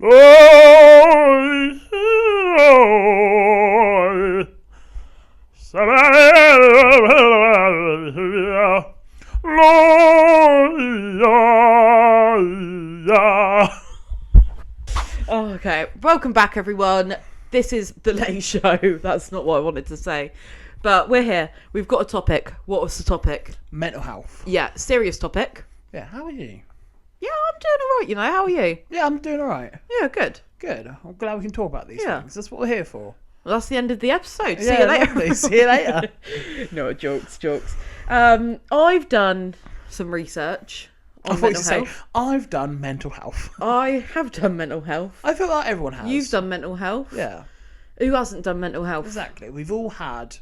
Okay, welcome back everyone. This is the Leah Show. That's not what I wanted to say. But we're here. We've got a topic. What was the topic? Mental health. Yeah, serious topic. Yeah, how are you? Yeah, I'm doing alright, you know. How are you? Yeah, I'm doing alright. Yeah, good. Good. I'm glad we can talk about these things. That's what we're here for. Well, that's the end of the episode. Yeah, See you later. lovely. See you later. No, jokes. I've done some research on mental health. I've done mental health. I have done mental health. I feel like everyone has. You've done mental health. Yeah. Who hasn't done mental health? Exactly. We've all had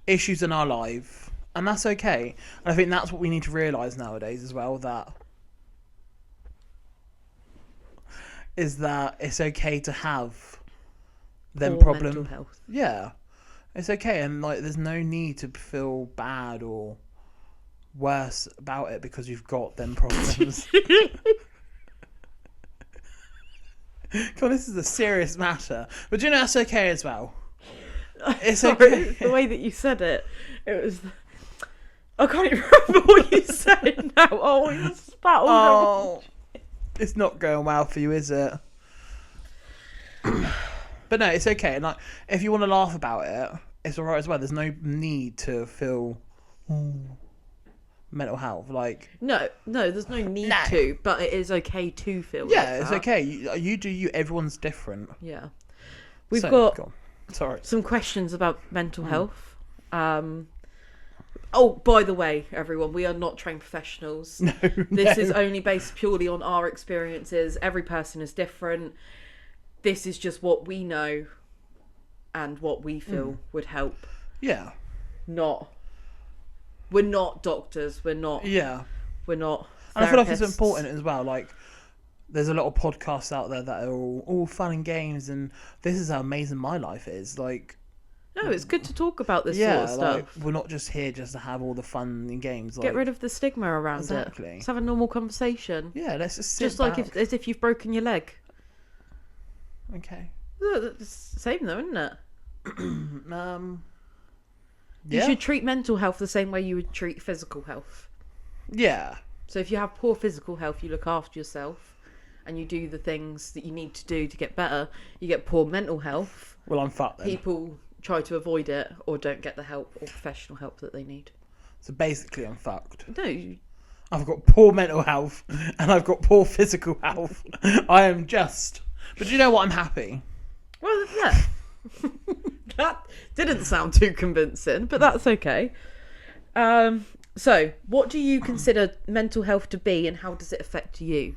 issues in our life, and that's okay. And I think that's what we need to realise nowadays as well, that it's okay to have them problems. Mental health. Yeah. It's okay, and like there's no need to feel bad or worse about it because you've got them problems. God, this is a serious matter. But do you know that's okay as well? It's okay. The way that you said it, it was... I can't even remember what you said now. Oh, you spat all over. It's not going well for you, is it? But no, it's okay. And like, if you want to laugh about it, it's alright as well. There's no need to feel mental health. Like no, there's no need to, but it is okay to feel. Yeah, like it's that. okay. You do you. Everyone's different. Yeah, we've got Sorry. some questions about mental health. Oh, by the way, everyone, we are not trained professionals. This is only based purely on our experiences. Every person is different. This is just what we know and what we feel would help. Yeah. We're not doctors. We're not. Yeah. We're not. And I feel like it's important as well. Like, there's a lot of podcasts out there that are all fun and games, and this is how amazing my life is. Like, no, it's good to talk about this sort of stuff. Like, we're not just here just to have all the fun and games. Get rid of the stigma around it. Let's have a normal conversation. Yeah, let's just sit just back. Like as if you've broken your leg. Okay. Same though, isn't it? You should treat mental health the same way you would treat physical health. Yeah. So if you have poor physical health, you look after yourself and you do the things that you need to do to get better. You get poor mental health. Well, I'm fucked then. People try to avoid it or don't get the help or professional help that they need. So basically I'm fucked. No. I've got poor mental health and I've got poor physical health. I am just... But do you know what? I'm happy. Well, yeah. That didn't sound too convincing, but that's okay. So, what do you consider mental health to be, and how does it affect you?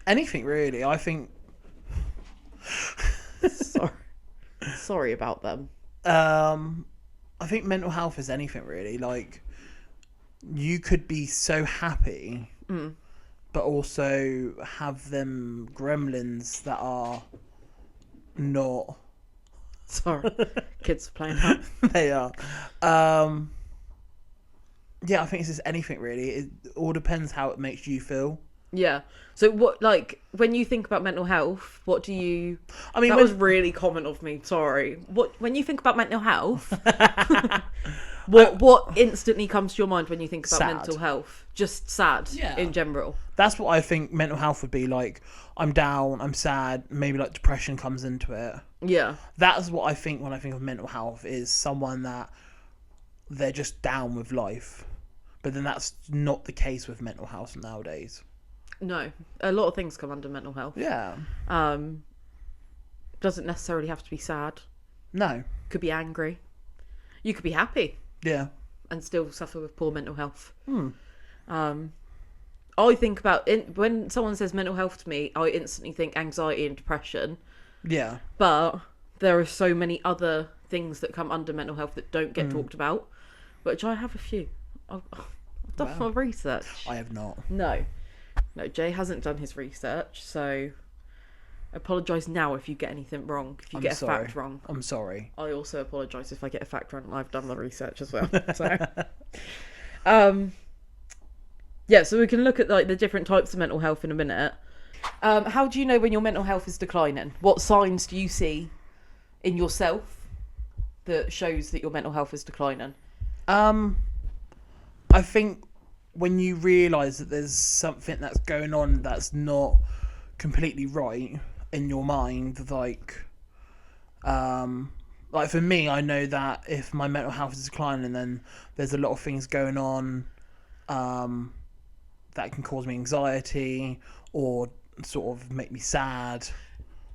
Anything really. I think. Sorry about them. I think mental health is anything really. Like, you could be so happy, but also have them gremlins that are not. Sorry, kids are playing out. They are. Yeah, I think it's just anything really. It all depends how it makes you feel. Yeah. So what, like, when you think about mental health, what do you... I mean, that was really common of me, sorry. When you think about mental health, what instantly comes to your mind when you think about mental health? Just sad, in general. That's what I think mental health would be like. I'm down, I'm sad, maybe like depression comes into it. Yeah. That's what I think when I think of mental health, is someone that they're just down with life. But then that's not the case with mental health nowadays. No, a lot of things come under mental health. Yeah. Doesn't necessarily have to be sad. No. Could be angry. You could be happy. Yeah. And still suffer with poor mental health. I think about when someone says mental health to me, I instantly think anxiety and depression. Yeah. But there are so many other things that come under mental health that don't get talked about, which I have a few. I've done my research. I have not. No, Jay hasn't done his research, so apologise now if you get anything wrong. If you get a fact wrong. I'm sorry. I also apologise if I get a fact wrong. I've done the research as well. So, yeah, so we can look at like the different types of mental health in a minute. How do you know when your mental health is declining? What signs do you see in yourself that shows that your mental health is declining? I think when you realise that there's something that's going on that's not completely right in your mind, like for me, I know that if my mental health is declining, then there's a lot of things going on that can cause me anxiety or sort of make me sad.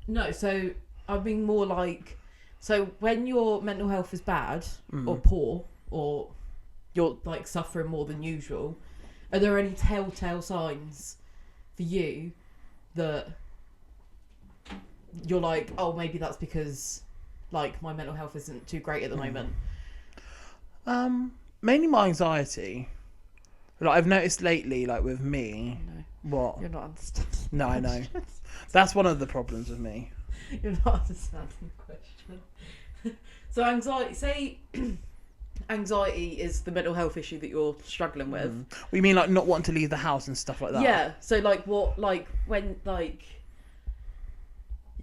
No, so I mean more like, so when your mental health is bad or poor, or you're like suffering more than usual, are there any telltale signs for you that you're like, oh, maybe that's because like my mental health isn't too great at the moment? Mainly my anxiety. Like I've noticed lately, like with me, No, what? you're not understanding. No, I know. That's one of the problems with me. You're not understanding the question. So anxiety is the mental health issue that you're struggling with. You mean like not wanting to leave the house and stuff like that? Yeah. So like what, like when like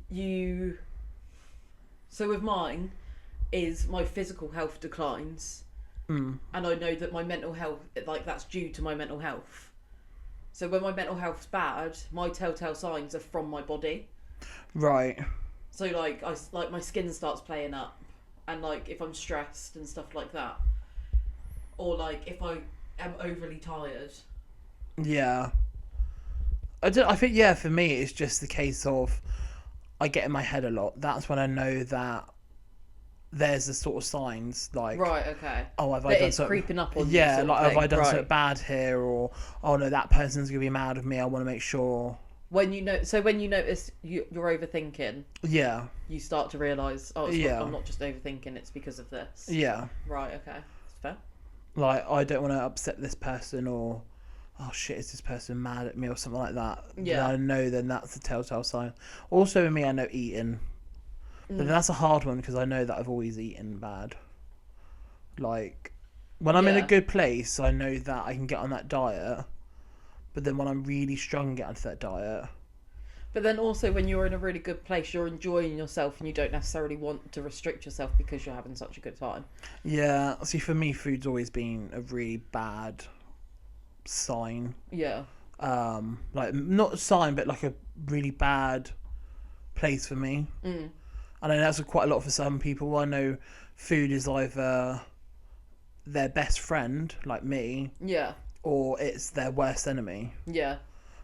you. So with mine, is my physical health declines, and I know that my mental health, like that's due to my mental health. So when my mental health's bad, my telltale signs are from my body. Right. So like my skin starts playing up, and like if I'm stressed and stuff like that, or like if I am overly tired. Yeah. I think, yeah, for me it's just the case of I get in my head a lot. That's when I know that there's the sort of signs like, right, okay, oh, have I that done it's something? creeping up on Yeah, you, like have I done right. something bad here, or oh no, that person's gonna be mad at me. I want to make sure. When you notice you're overthinking, Yeah. you start to realise, oh, it's Yeah. not, I'm not just overthinking, it's because of this. Yeah. Right, okay, that's fair. Like I don't want to upset this person, or oh shit, is this person mad at me or something like that. Yeah. Then I know then that's a telltale sign. Also with me, I know eating. But that's a hard one because I know that I've always eaten bad. Like, when I'm in a Yeah. good place, I know that I can get on that diet. But then when I'm really strong and get onto that diet... But then also when you're in a really good place, you're enjoying yourself and you don't necessarily want to restrict yourself because you're having such a good time. Yeah, see, for me, food's always been a really bad sign. Yeah. Like, not a sign, but like a really bad place for me. I know that's quite a lot for some people. I know food is either their best friend, like me, Yeah. or it's their worst enemy. Yeah.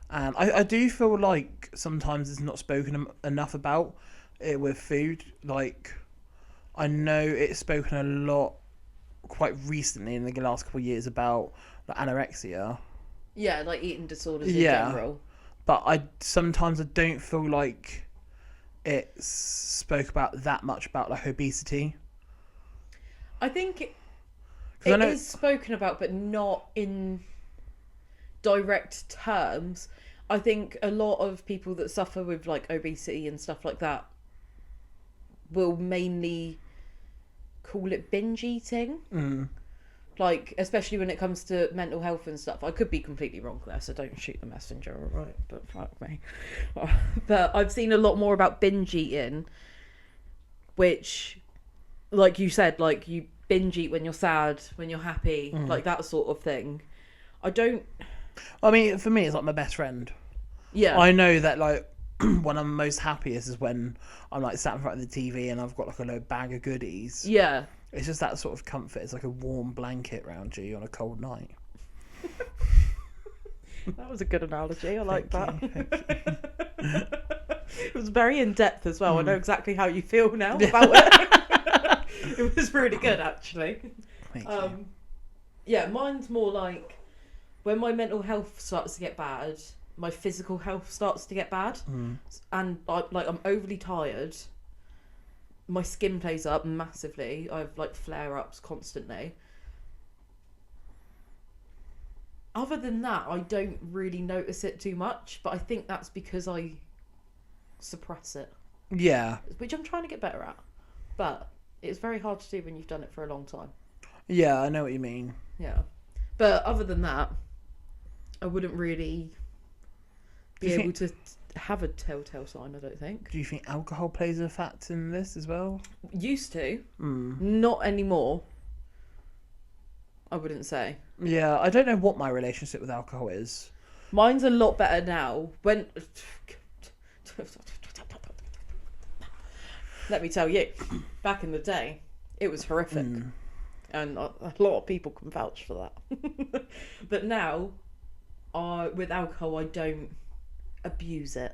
And I do feel like sometimes it's not spoken enough about it with food. Like, I know it's spoken a lot quite recently in the last couple of years about like anorexia. Yeah, like eating disorders in Yeah. general. But I don't feel like it's spoke about that much about like obesity. I think it I know- is spoken about, but not in direct terms. I think a lot of people that suffer with like obesity and stuff like that will mainly call it binge eating. Like, especially when it comes to mental health and stuff. I could be completely wrong there, so don't shoot the messenger, alright? But fuck me. But I've seen a lot more about binge eating, which, like you said, like you binge eat when you're sad, when you're happy, like that sort of thing. I mean, for me, it's like my best friend. Yeah. I know that like when I'm most happiest is when I'm like sat in front of the TV and I've got like a little bag of goodies. Yeah. It's just that sort of comfort. It's like a warm blanket around you on a cold night. That was a good analogy. I like that. Thank It was very in depth as well. I know exactly how you feel now about it. It was really good, actually. Thank you. Yeah, mine's more like when my mental health starts to get bad, my physical health starts to get bad, and like I'm overly tired. My skin plays up massively. I have like flare-ups constantly. Other than that, I don't really notice it too much, but I think that's because I suppress it. Yeah. Which I'm trying to get better at. But it's very hard to do when you've done it for a long time. Yeah, I know what you mean. Yeah. But other than that, I wouldn't really be able to have a telltale sign, I don't think. Do you think alcohol plays a factor in this as well? Used to. Not anymore. I wouldn't say. Yeah, I don't know what my relationship with alcohol is. Mine's a lot better now. Let me tell you, back in the day, it was horrific. And a lot of people can vouch for that. But now, with alcohol, I don't abuse it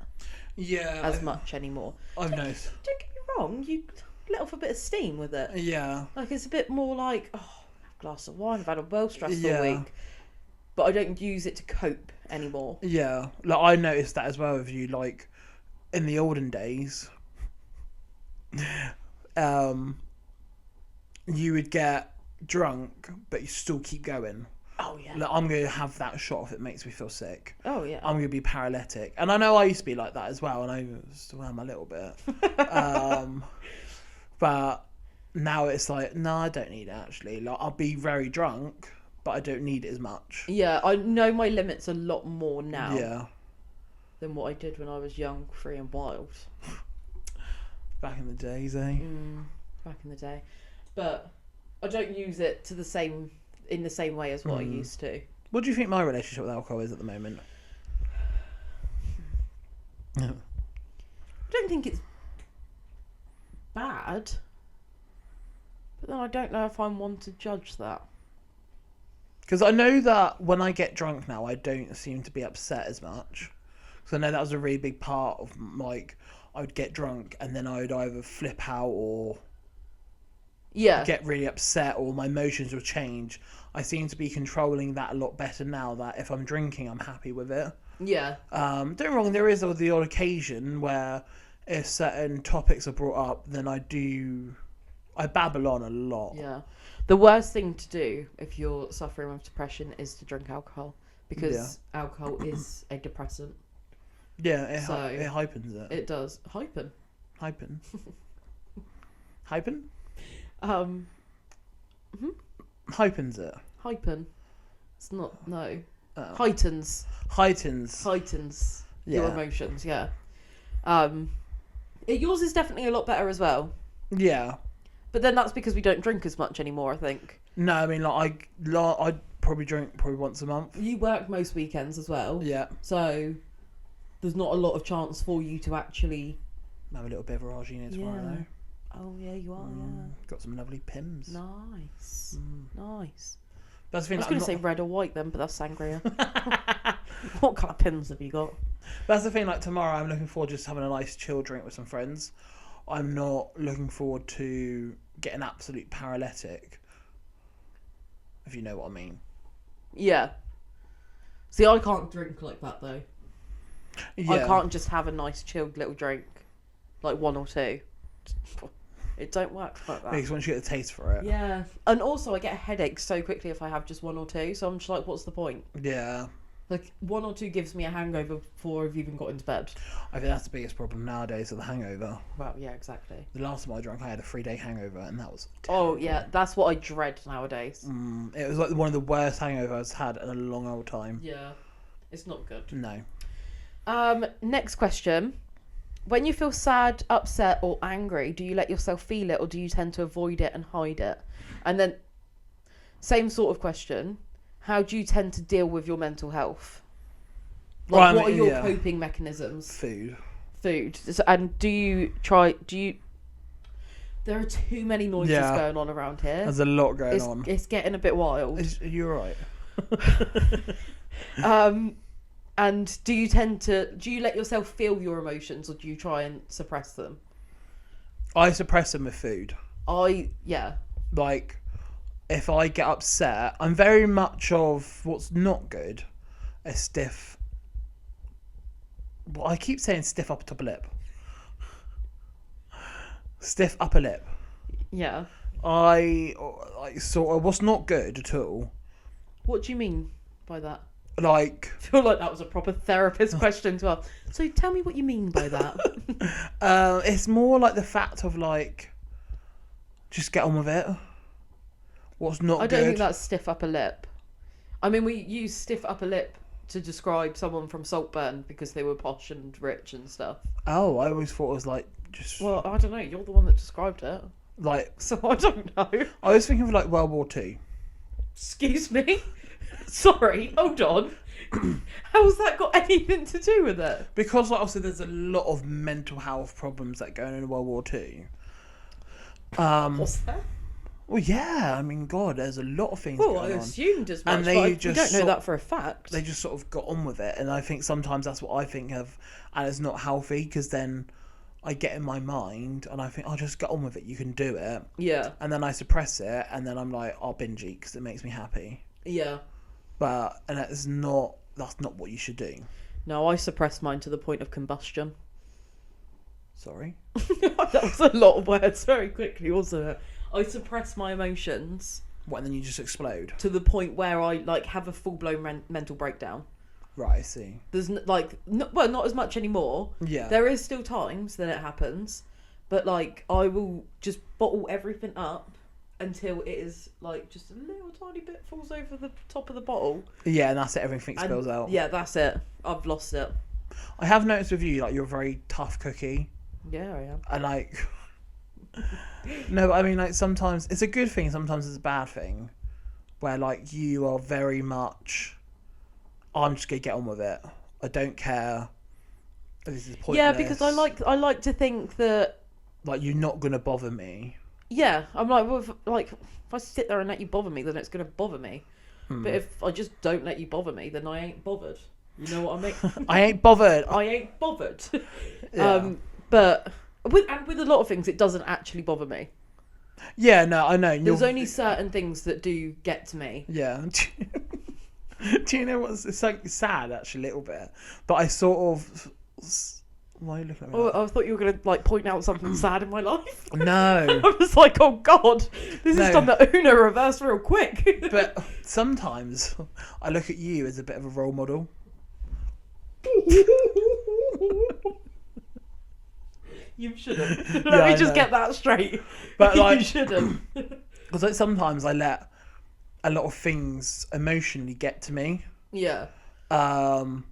as much anymore. I've noticed. Don't get me wrong, you let off a bit of steam with it. Yeah. Like, it's a bit more like, oh, a glass of wine, I've had a well-stressful week. But I don't use it to cope anymore. Yeah. Like, I noticed that as well with you, like, in the olden days, you would get drunk, but you still keep going. Oh, yeah. Like, I'm going to have that shot if it makes me feel sick. Oh, yeah. I'm going to be paralytic. And I know I used to be like that as well, and I still am a little bit. But now it's like, no, I don't need it, actually. Like, I'll be very drunk, but I don't need it as much. Yeah, I know my limits a lot more now. Yeah. Than what I did when I was young, free and wild. Back in the days, eh? Back in the day. But I don't use it in the same way as what I used to. What do you think my relationship with alcohol is at the moment? I don't think it's bad. But then I don't know if I'm one to judge that. Because I know that when I get drunk now, I don't seem to be upset as much. Because I know that was a really big part of, like, I would get drunk and then I would either flip out or get really upset, or my emotions would change. I seem to be controlling that a lot better now, that if I'm drinking, I'm happy with it. Yeah. Don't get me wrong, there is the odd occasion where if certain topics are brought up, then I babble on a lot. Yeah. The worst thing to do if you're suffering with depression is to drink alcohol, because alcohol is a depressant. Yeah, it hypens it. It does. Hypen. Hypen? Hypen? Hypens it. Hypen. It's not, no. Heightens your emotions, yeah. Yours is definitely a lot better as well. Yeah. But then that's because we don't drink as much anymore, I think. No, I mean, like, I probably drink once a month. You work most weekends as well. Yeah. So there's not a lot of chance for you to actually have a little beveragine tomorrow, though. Oh, yeah, you are, yeah. Got some lovely Pims. Nice. Nice. That's the thing, I was going to say red or white then, but that's sangria. What kind of Pims have you got? That's the thing, like, tomorrow I'm looking forward to just having a nice chill drink with some friends. I'm not looking forward to getting absolute paralytic, if you know what I mean. Yeah. See, I can't drink like that, though. Yeah. I can't just have a nice chilled little drink, like one or two. It don't work like that. Because once you get the taste for it. Yeah. And also I get a headache so quickly if I have just one or two, so I'm just like, what's the point? Yeah. Like, one or two gives me a hangover before I've even got into bed. I think that's the biggest problem nowadays with the hangover. Well, yeah, exactly. The last time I drank, I had a 3-day hangover, and that was terrible. Oh, yeah, that's what I dread nowadays. It was like one of the worst hangovers I've had in a long old time. Yeah. It's not good. No. Next question. When you feel sad, upset, or angry, do you let yourself feel it, or do you tend to avoid it and hide it? And then, same sort of question. How do you tend to deal with your mental health? Like, what are your coping mechanisms? Food. And there are too many noises going on around here. There's a lot going on. It's getting a bit wild. Are you alright? And do you let yourself feel your emotions, or do you try and suppress them? I suppress them with food. Like, if I get upset, I'm very much of what's not good, a stiff. Well, I keep saying stiff upper lip. Stiff upper lip. Yeah. What's not good at all. What do you mean by that? Like, I feel like that was a proper therapist question to ask. So tell me what you mean by that. It's more like the fact of, like, just get on with it. What's not good. I don't think that's stiff upper lip. I mean, we use stiff upper lip to describe someone from Saltburn because they were posh and rich and stuff. Oh, I always thought it was like just. Well, I don't know. You're the one that described it. Like. So I don't know. I was thinking of like World War Two. Excuse me? Sorry, hold on. How's that got anything to do with it? Because like also there's a lot of mental health problems that go on in World War Two. What's that? Well, yeah, I mean, God, there's a lot of things Well, going I on. assumed as much, And but they we just don't know sort- that for a fact. They just sort of got on with it, and I think sometimes that's what I think of, and it's not healthy because then I get in my mind and I think, I'll just get on with it. You can do it, Yeah. and then I suppress it, and then I'm like, I'll binge eat because it makes me happy. Yeah. And that's not what you should do. No, I suppressed mine to the point of combustion. Sorry. That was a lot of words very quickly, wasn't it? I suppress my emotions What? And then you just explode. to the point where I like have a full blown mental breakdown. Right. I see. There's not as much anymore. Yeah. There is still times that it happens, but like I will just bottle everything up until it is like just a little tiny bit falls over the top of the bottle. Yeah, and that's it. Everything And, spills out. Yeah, that's it. I've lost it. I have noticed with you, like, you're a very tough cookie. Yeah, I am. And like, no, I mean, like, sometimes it's a good thing, sometimes it's a bad thing, where like you are very much, I'm just gonna get on with it. I don't care. This is pointless. Yeah, because I like to think that. Like, you're not gonna bother me. Yeah, I'm like, well, if I sit there and let you bother me, then it's gonna bother me. But if I just don't let you bother me, then I ain't bothered. You know what I mean? I ain't bothered. I ain't bothered. Yeah. But with a lot of things, it doesn't actually bother me. Yeah, no, I know. There's only certain things that do get to me. Yeah. Do you know what's it's like sad actually a little bit, but I sort of. Why are you looking at me? Oh, I thought you were gonna like point out something sad in my life. No. I was like, oh god, this has No. done the Uno reverse real quick. But sometimes I look at you as a bit of a role model. You shouldn't. Yeah, Let I me just know. get that straight. But, like- you shouldn't. Because like sometimes I let a lot of things emotionally get to me. Yeah. And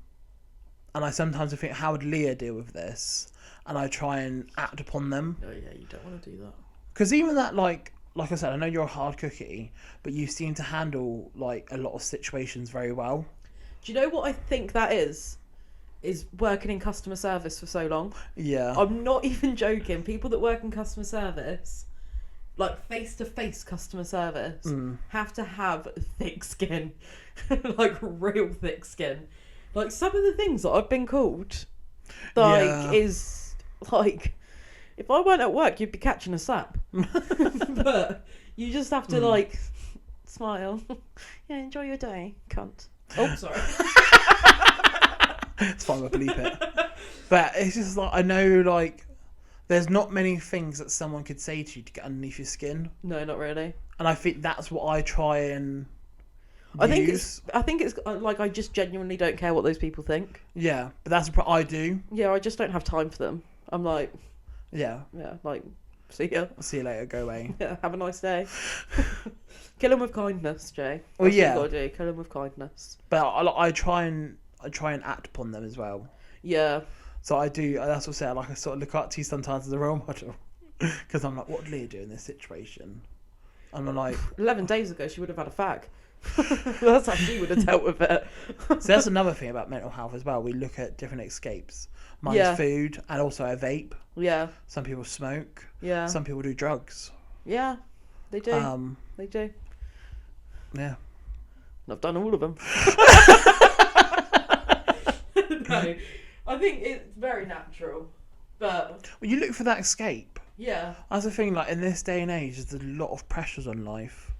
I sometimes think, how would Leah deal with this? And I try and act upon them. Oh yeah, you don't want to do that. Because even that, like I said, I know you're a hard cookie, but you seem to handle like a lot of situations very well. Do you know what I think that is? Is working in customer service for so long. Yeah. I'm not even joking. People that work in customer service, like face-to-face customer service, have to have thick skin. Like real thick skin. Like some of the things that I've been called, like, Yeah. is like, if I weren't at work, you'd be catching a sap. But you just have to like smile. Yeah, enjoy your day, cunt. Oh, sorry. It's fine, we'll bleep it. But it's just like, I know, like, there's not many things that someone could say to you to get underneath your skin. No, not really. And I think that's what I try and I think use. it's like I just genuinely don't care what those people think. Yeah, but that's what I do. Yeah, I just don't have time for them. I'm like, Yeah. yeah, like, see ya. See you later, go away. Yeah, have a nice day. Kill them with kindness, Jay. Well, That's yeah. what you gotta do. Kill them with kindness. But I try and act upon them as well. Yeah. So I do. That's what I say. Like, I sort of look up to you sometimes as a role model because I'm like, what would Leah do in this situation? And I'm like, 11 days ago, she would have had a fag. That's how she would have dealt with it. so that's another thing about mental health as well. We look at different escapes. Mine's Yeah. food and also a vape. Yeah. Some people smoke. Yeah. Some people do drugs. Yeah. They do. They do. Yeah. And I've done all of them. No. I think it's very natural. But, Well, you look for that escape. yeah. That's the thing. Like, in this day and age, there's a lot of pressures on life.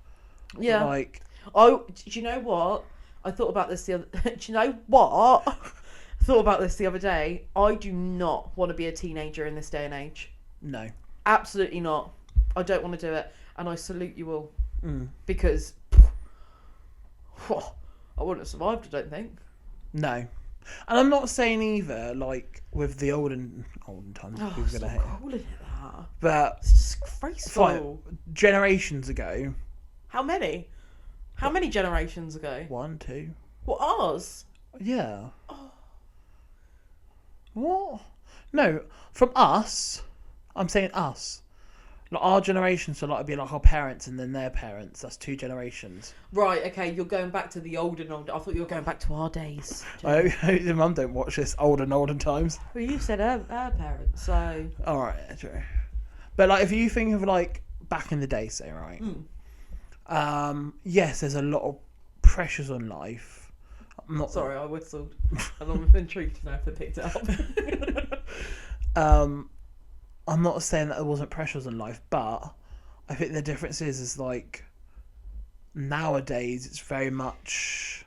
Yeah. Like, Oh, do you know what? I thought about this the other. Do you know what? I thought about this the other day. I do not want to be a teenager in this day and age. no. Absolutely not. I don't want to do it, and I salute you all because I wouldn't have survived. I don't think. No. And I'm not saying either, like, with the olden times, Oh, people are going to stop hate it. calling it that. But It's disgraceful. fine, generations ago, How many? How many generations ago? 1, 2, Well, ours. Yeah. What? No, from us. I'm saying us. Like our generation, so like it'd be like our parents and then their parents. That's 2 generations. Right, okay, you're going back to the old and old. I thought you were going back to our days. I hope your mum don't watch this olden times. Well, you said her parents, so... Alright, true. But like if you think of like back in the day, say, right? Yes, there's a lot of pressures on life. I'm not... Sorry, I whistled. And I'm intrigued to know if they picked it up. I'm not saying that there wasn't pressures on life, but I think the difference is like nowadays it's very much.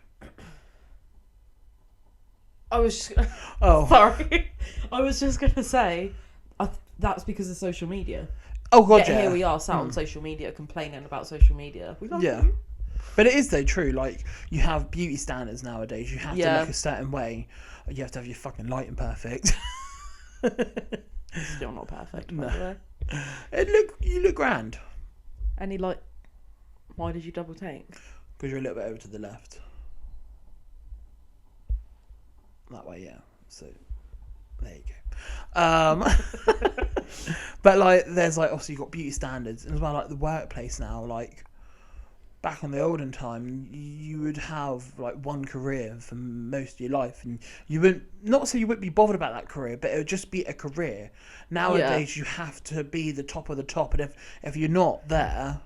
I was just... Oh, sorry. I was just going to say that's because of social media. oh god, Yet yeah. here we are sat on social media complaining about social media. We love Yeah. you. But it is though true. Like you have beauty standards nowadays. You have to Yeah. look a certain way. You have to have your fucking lighting perfect. Still not perfect, No. by the way. You look grand Any like... Why did you double take? because you're a little bit over to the left. That way, yeah. So there you go. But like, there's like obviously you've got beauty standards, and as well like the workplace now. Like back in the olden time, you would have like one career for most of your life, and you wouldn't not say you wouldn't be bothered about that career, but it would just be a career. Nowadays, you have to be the top of the top, and if you're not there,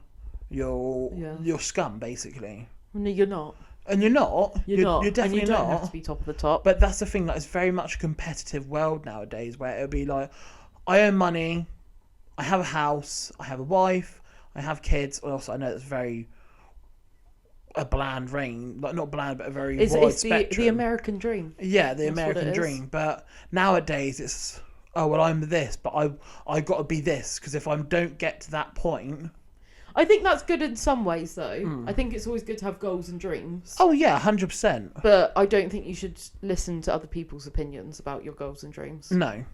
you're scum basically. No, you're not. And you're not. You're not. You're definitely and you don't not. have to be top of the top. But that's the thing, like, it's very much a competitive world nowadays where it'll be like, I earn money, I have a house, I have a wife, I have kids. Also, I know that's very a bland range, like not bland, but a very wide It's spectrum. the American dream. Yeah, the That's what American it is. dream. But nowadays it's, oh, well, I'm this, but I got to be this, because if I don't get to that point... I think that's good in some ways, though. I think it's always good to have goals and dreams. Oh, yeah, 100%. But I don't think you should listen to other people's opinions about your goals and dreams. No. I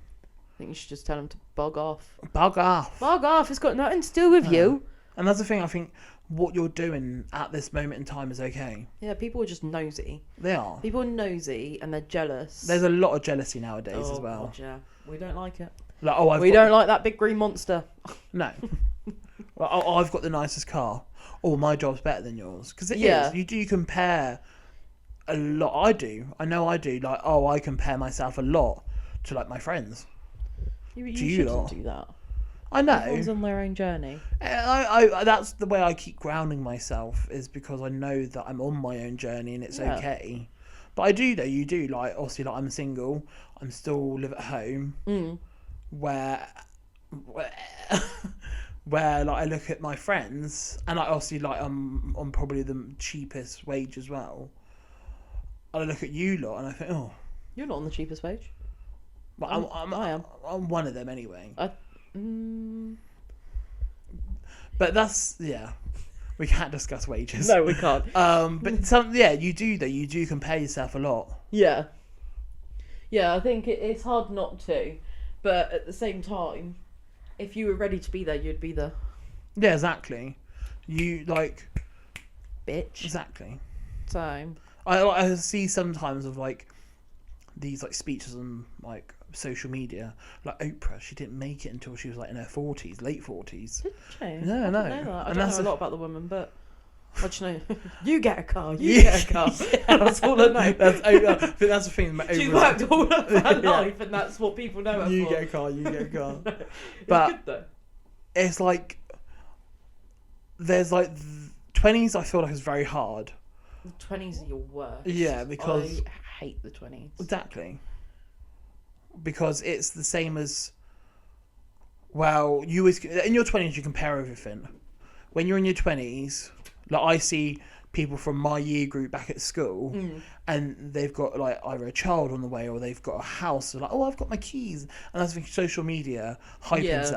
think you should just tell them to bug off. Bug off. Bug off. It's got nothing to do with you. And that's the thing, I think what you're doing at this moment in time is okay. Yeah, people are just nosy. They are. People are nosy and they're jealous. There's a lot of jealousy nowadays as well. God, yeah. We don't like it. Like, oh, We don't like that big green monster. No. Well, oh, I've got the nicest car. Oh, my job's better than yours. Because it Yeah. is. You do compare a lot. I do. I know I do. Like, oh, I compare myself a lot to, like, my friends. You Do you shouldn't lot? do that. I know. Everyone's on their own journey. I that's the way I keep grounding myself, is because I know that I'm on my own journey and it's Yeah. okay. But I do, though. You do. Like, obviously, like, I'm single. I'm still live at home. Where where like I look at my friends, and like obviously like I'm on probably the cheapest wage as well. And I look at you lot and I think, oh, You're not on the cheapest wage. but I am. I'm one of them anyway. Mm, But that's we can't discuss wages. no, we can't. But you do though. You do compare yourself a lot. Yeah. Yeah, I think it's hard not to. But at the same time, if you were ready to be there, you'd be there. Yeah, exactly. You like Bitch. exactly. So. I see sometimes of like these like speeches on like social media, like Oprah. She didn't make it until she was like in her 40s, late 40s. Did she? No, I no. didn't know that. I And don't that's know a a- lot about the woman, but I just know you get a car, you get a car. That's all I know. That's Oprah. I think that's the thing. About She's Oprah. worked all of her Yeah. life, and that's what people know her You for. get a car. You get a car. It's But- good though. It's like there's like 20s. I feel like is very hard. The 20s are your worst. Yeah, because- I hate the 20s. Exactly. Because it's the same as, well, you always, in your 20s you compare everything. When you're in your 20s, like I see people from my year group back at school, and they've got like either a child on the way or they've got a house. They're like, oh, I've got my keys, and that's because social media heightens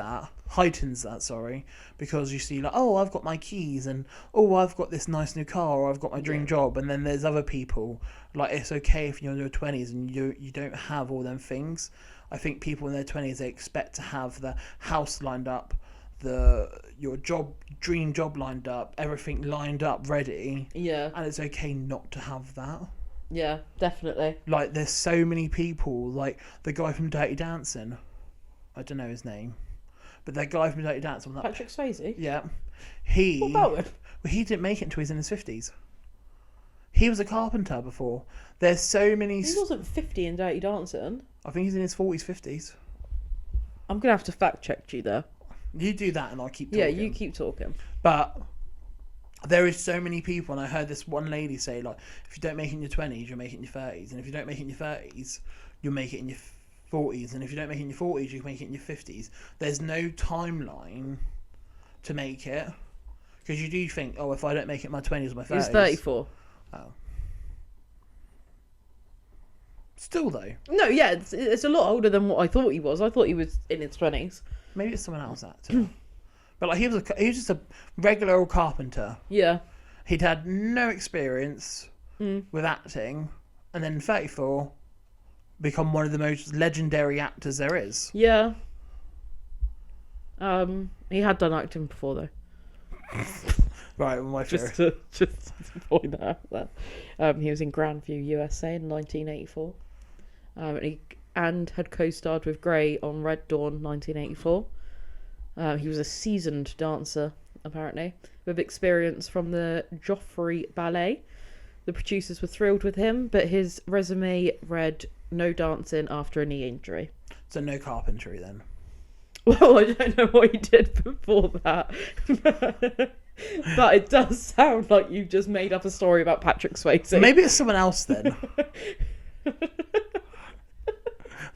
that. Sorry, because you see like, oh, I've got my keys, and oh, I've got this nice new car, or I've got my dream job, and then there's other people like it's okay if you're in your 20s and you don't have all them things. I think people in their 20s, they expect to have the house lined up, your dream job lined up, everything lined up, ready. Yeah. And it's okay not to have that. Yeah, definitely. Like, there's so many people, like the guy from Dirty Dancing. I don't know his name, but that guy from Dirty Dancing. Patrick Swayze? Yeah. What about him? Well, he didn't make it until he was in his 50s. He was a carpenter before. There's so many... He wasn't 50 in Dirty Dancing. I think he's in his 40s, 50s. I'm going to have to fact check you there. You do that and I'll keep talking. Yeah, you keep talking. But there is so many people, and I heard this one lady say, like, if you don't make it in your 20s, you'll make it in your 30s. And if you don't make it in your 30s, you'll make it in your 40s. And if you don't make it in your 40s, you'll make it in your 50s. There's no timeline to make it. Because you do think, oh, if I don't make it in my 20s or my 30s... He's 34. Oh. Still, though. No, yeah, it's a lot older than what I thought he was. I thought he was in his 20s. Maybe it's someone else actor. But like he was just a regular old carpenter. Yeah. He'd had no experience with acting, and then 34, become one of the most legendary actors there is. Yeah. He had done acting before though. Right, well, my just to point that out there. He was in Grandview, USA in 1984. And had co-starred with Grey on Red Dawn 1984. He was a seasoned dancer, apparently, with experience from the Joffrey Ballet. The producers were thrilled with him, but his resume read no dancing after a knee injury. So no carpentry then? Well, I don't know what he did before that. But it does sound like you just made up a story about Patrick Swayze. Maybe it's someone else then.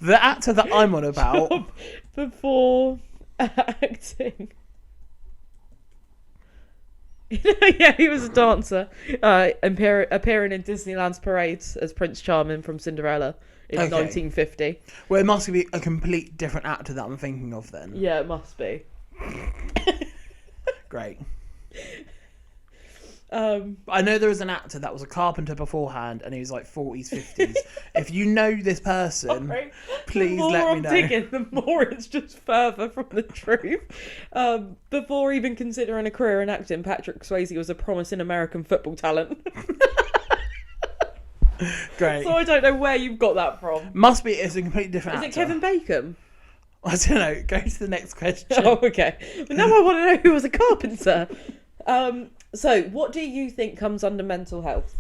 The actor that I'm on about. Before acting. Yeah, he was a dancer, appearing in Disneyland's parades as Prince Charming from Cinderella in 1950. Well, it must be a complete different actor that I'm thinking of then. Yeah, it must be. Great. I know there was an actor that was a carpenter beforehand, and he was like 40s, 50s. If you know this person, please let me know. Digging, the more it's just further from the truth. Before even considering a career in acting, Patrick Swayze was a promising American football talent. Great. So I don't know where you've got that from. Must be. It's a completely different actor. Is it Kevin Bacon? I don't know. Go to the next question. Oh, okay. But now I want to know who was a carpenter. So, what do you think comes under mental health?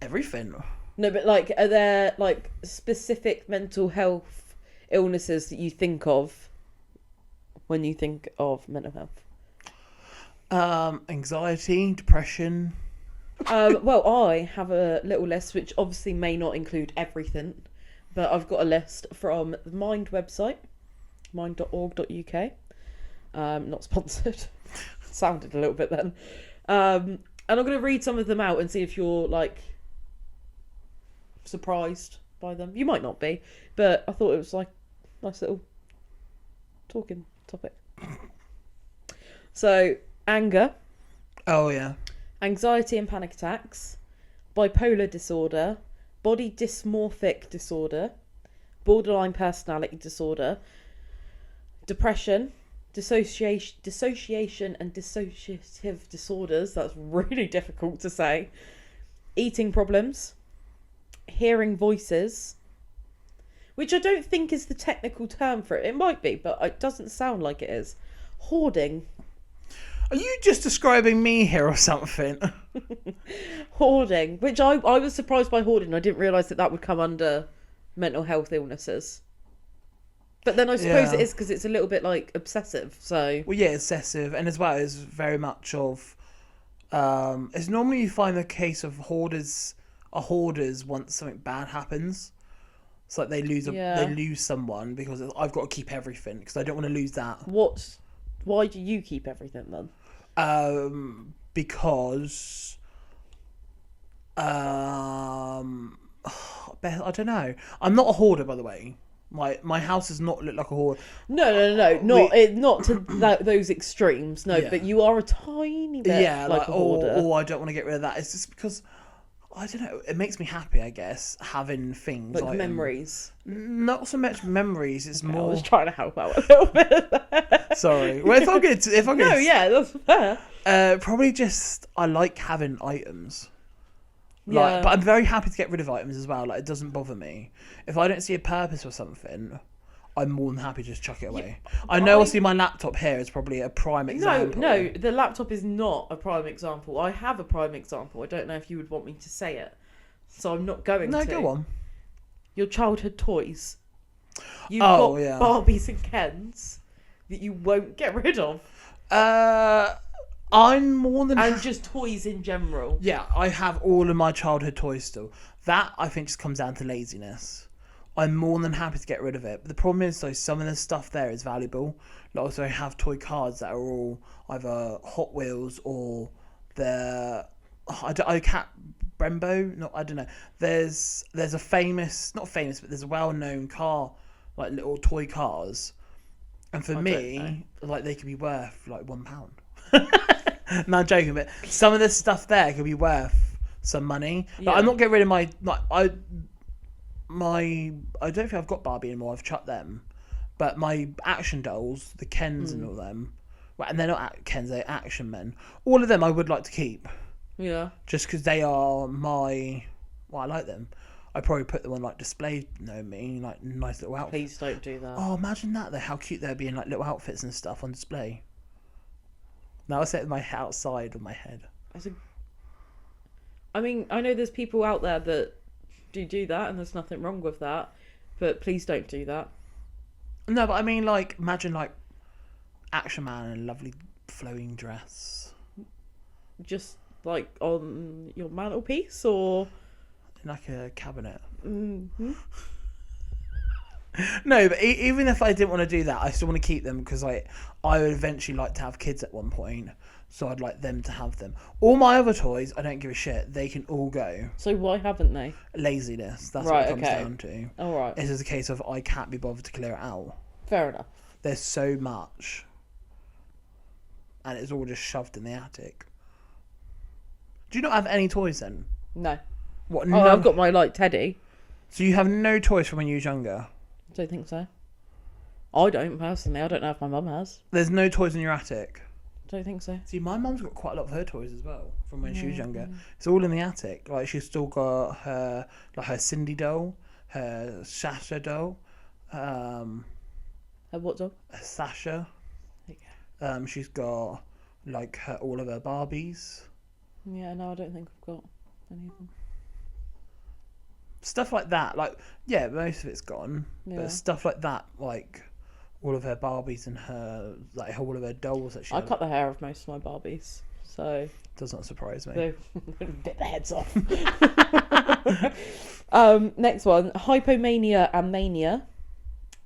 Everything. No, but like, are there like specific mental health illnesses that you think of when you think of mental health? Anxiety, depression. Well, I have a little list which obviously may not include everything, but I've got a list from the Mind website, mind.org.uk. Not sponsored. Sounded a little bit then. And I'm going to read some of them out and see if you're like surprised by them. You might not be, but I thought it was like a nice little talking topic. So, anger. Oh yeah. Anxiety and panic attacks, bipolar disorder, body dysmorphic disorder, borderline personality disorder, depression, dissociation and dissociative disorders, that's really difficult to say, eating problems, hearing voices, which I don't think is the technical term for it. It might be, but it doesn't sound like it is. Hoarding. Are you just describing me here or something? Hoarding, which I was surprised by hoarding. I didn't realise that would come under mental health illnesses. But then I suppose it is because it's a little bit like obsessive. So well, yeah, obsessive, and as well as very much of. It's normally you find the case of hoarders once something bad happens. It's like they lose someone because I've got to keep everything because I don't want to lose that. Why do you keep everything then? Because I don't know. I'm not a hoarder, by the way. My house does not look like a hoard. No. Not to those extremes. No, but you are a tiny bit like a hoarder. Oh, I don't want to get rid of that. It's just because I don't know. It makes me happy, I guess, having things like memories. Not so much memories. It's more. I was trying to help out a little bit. Sorry. Well, if I'm good. No, yeah, that's fair. Probably just I like having items. Yeah. But I'm very happy to get rid of items as well. Like, it doesn't bother me. If I don't see a purpose for something, I'm more than happy to just chuck it away. I know, obviously, my laptop here is probably a prime example. No, the laptop is not a prime example. I have a prime example. I don't know if you would want me to say it. So I'm not going to. No, go on. Your childhood toys. You've Oh, got yeah. Barbies and Kens that you won't get rid of. I'm more than... And just toys in general. Yeah, I have all of my childhood toys still. That, I think, just comes down to laziness. I'm more than happy to get rid of it. But the problem is, though, some of the stuff there is valuable. Like, also, I have toy cars that are all either Hot Wheels or they're... I can't... Brembo? No, I don't know. There's a famous... Not famous, but there's a well-known car, like little toy cars. And for me, like, they could be worth, like, £1. No, I'm joking, but some of this stuff there could be worth some money. But I'm not getting rid of my... Like, I don't think I've got Barbie anymore. I've chucked them. But my action dolls, the Kens and all them, well, and they're not Kens, they're action men. All of them I would like to keep. Yeah. Just because they are my... Well, I like them. I probably put them on like display, like nice little outfits. Please don't do that. Oh, imagine that though, how cute they'd be in like little outfits and stuff on display. Now I say it with my outside of my head. I mean, I know there's people out there that do that, and there's nothing wrong with that, but please don't do that. No, but I mean, like, imagine like Action Man in a lovely flowing dress. Just like on your mantelpiece, or in like a cabinet. Mm-hmm. No, but even if I didn't want to do that, I still want to keep them because I would eventually like to have kids at one point, so I'd like them to have them. All my other toys, I don't give a shit. They can all go. So why haven't they? Laziness. That's what it comes down to. All right. It's just a case of I can't be bothered to clear it out. Fair enough. There's so much, and it's all just shoved in the attic. Do you not have any toys then? No. What? No. Oh, I've got my like teddy. So you have no toys from when you was younger? Don't think so. I don't personally. I don't know if my mum has. There's no toys in your attic? Don't think so. See, my mum's got quite a lot of her toys as well from when she was younger. It's all in the attic. Like, she's still got her Cindy doll, her Sasha doll. Her what doll? Sasha. There you go. She's got like all of her Barbies. Yeah, no, I don't think I've got any of them. Stuff like that, like, yeah, most of it's gone. Yeah. But stuff like that, like all of her Barbies and her, like, all of her dolls that she cut the hair of most of my Barbies, so does not surprise me. They bit their heads off. Next one: hypomania and mania,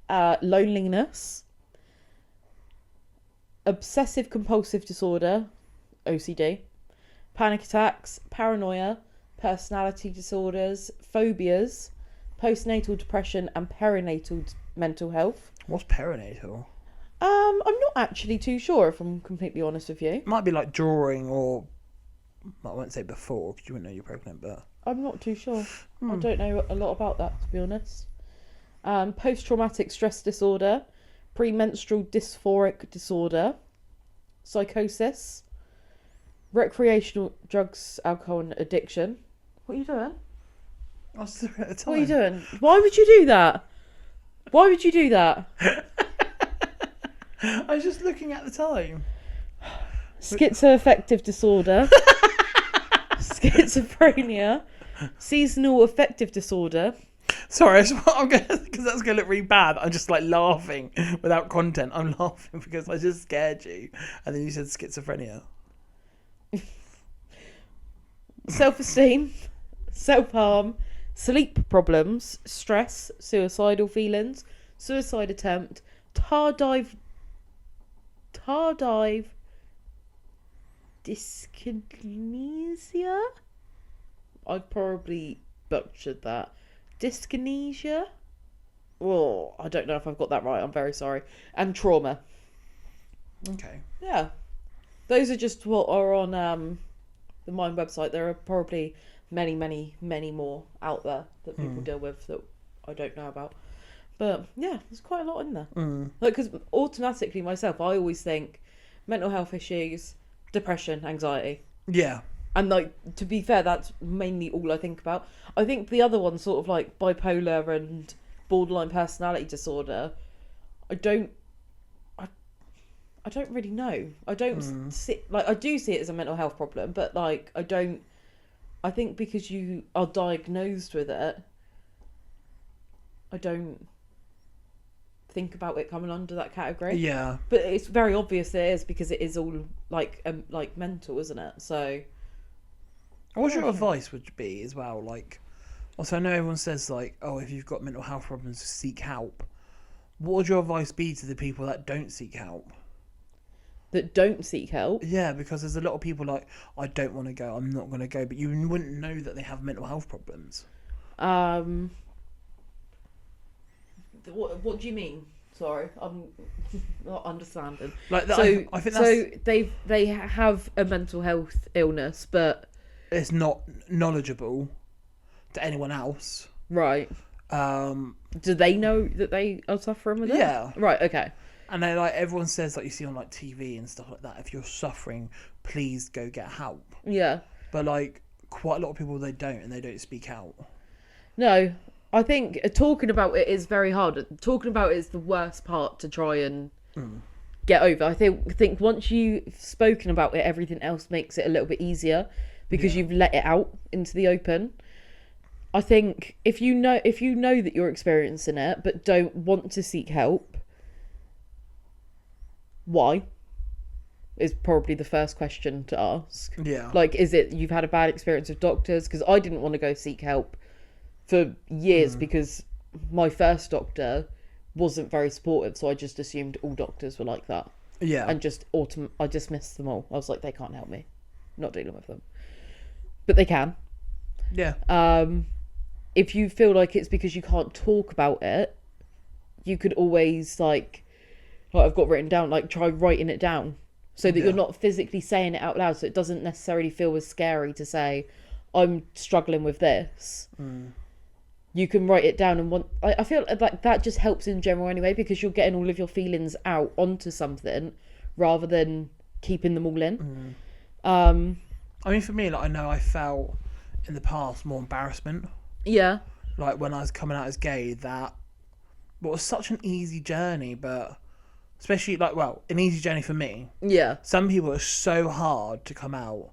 loneliness, obsessive compulsive disorder, OCD, panic attacks, paranoia, personality disorders, phobias, postnatal depression, and perinatal mental health. What's perinatal? I'm not actually too sure, if I'm completely honest with you. It might be like drawing, or I won't say before because you wouldn't know you're pregnant, but I'm not too sure. I don't know a lot about that, to be honest. Post-traumatic stress disorder, premenstrual dysphoric disorder, psychosis, recreational drugs, alcohol, and addiction. What are you doing? I was there at the time. What are you doing? Why would you do that? Why would you do that? I was just looking at the time. Schizoaffective disorder, schizophrenia, seasonal affective disorder. Sorry, I'm gonna, because that's gonna look really bad. I'm just like laughing without content. I'm laughing because I just scared you, and then you said schizophrenia. Self-esteem, self-harm, sleep problems, stress, suicidal feelings, suicide attempt, tar dive dyskinesia. I've probably butchered that. Dyskinesia. Oh, I don't know if I've got that right. I'm very sorry. And trauma. Okay. Yeah, those are just what are on the Mind website. There are probably many, many, many more out there that people deal with that I don't know about. But yeah, there's quite a lot in there. Because automatically myself, I always think mental health issues, depression, anxiety. Yeah. And like, to be fair, that's mainly all I think about. I think the other one, sort of like bipolar and borderline personality disorder, I don't really know. I don't see, like, I do see it as a mental health problem, but like, I think because you are diagnosed with it, I don't think about it coming under that category. Yeah. But it's very obvious it is, because it is all like mental, isn't it? So What's your advice would be as well? Like, also I know everyone says like, oh, if you've got mental health problems, seek help. What would your advice be to the people that don't seek help? That don't seek help? Yeah, because there's a lot of people like, I don't want to go, I'm not going to go, but you wouldn't know that they have mental health problems. What do you mean? Sorry, I'm not understanding. Like that, so, I think that's... so they have a mental health illness, but it's not knowledgeable to anyone else. Right. Do they know that they are suffering with it? Yeah. Right. Okay. And then like everyone says, like you see on like TV and stuff like that, if you're suffering, please go get help. Yeah. But like quite a lot of people, they don't, and they don't speak out. No. I think talking about it is very hard. Talking about it is the worst part to try and get over. I think once you've spoken about it, everything else makes it a little bit easier, because you've let it out into the open. I think if you know that you're experiencing it but don't want to seek help, why? Is probably the first question to ask. Yeah. Like, is it you've had a bad experience with doctors? Because I didn't want to go seek help for years because my first doctor wasn't very supportive, so I just assumed all doctors were like that. Yeah. And I dismissed them all. I was like, they can't help me. Not dealing with them. But they can. Yeah. If you feel like it's because you can't talk about it, you could always like I've got written down, like try writing it down so that you're not physically saying it out loud, so it doesn't necessarily feel as scary to say, I'm struggling with this. You can write it down, and I feel like that just helps in general anyway, because you're getting all of your feelings out onto something rather than keeping them all in. I mean, for me, like, I know I felt in the past more embarrassment. Yeah. Like when I was coming out as gay, that was such an easy journey, but especially like, well, an easy journey for me. Yeah. Some people are so hard to come out.